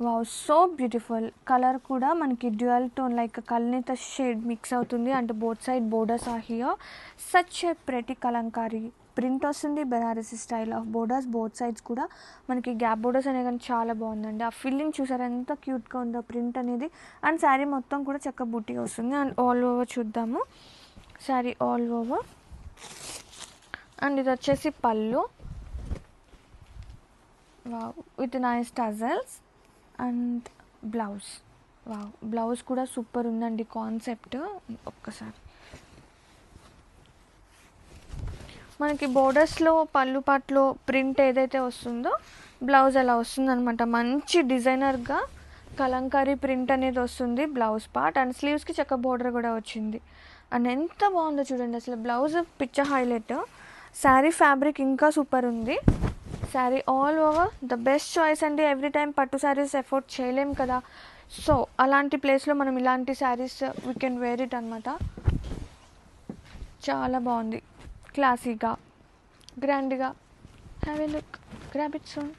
Wow! So beautiful. Colour కూడా మనకి dual tone like కల్నేత షేడ్ మిక్స్ అవుతుంది. And both side borders are here. Such a pretty Kalamkari print వస్తుంది. Banarasi style of borders both sides కూడా మనకి gap borders అనేవి కానీ చాలా బాగుందండి. ఆ ఫిల్లింగ్ చూసారా ఎంత క్యూట్గా ఉందో ప్రింట్ అనేది. అండ్ శారీ మొత్తం కూడా చక్కగా బుట్టి వస్తుంది. అండ్ ఆల్ ఓవర్ చూద్దాము. Sari all over. అండ్ ఇది వచ్చేసి పళ్ళు. Wow! With nice tassels. And blouse. Wow! Blouse కూడా సూపర్ ఉందండి కాన్సెప్ట్. ఒక్కసారి మనకి బోర్డర్స్లో పళ్ళు పాటలో ప్రింట్ ఏదైతే వస్తుందో బ్లౌజ్ అలా వస్తుందన్నమాట. మంచి డిజైనర్గా కలంకారీ ప్రింట్ అనేది వస్తుంది బ్లౌజ్ పార్ట్. అండ్ స్లీవ్స్కి చక్క బోర్డర్ కూడా వచ్చింది. అండ్ ఎంత బాగుందో చూడండి అసలు. Blouse picture highlight. Sari fabric ఇంకా సూపర్ ఉంది. Sari all over the best choice అండి. ఎవ్రీ టైం పట్టు శారీస్ ఎఫోర్డ్ చేయలేం కదా. సో అలాంటి ప్లేస్లో మనం ఇలాంటి saris we can wear it అనమాట. చాలా బాగుంది. క్లాసీగా గ్రాండ్గా. Have a look. Grab it soon.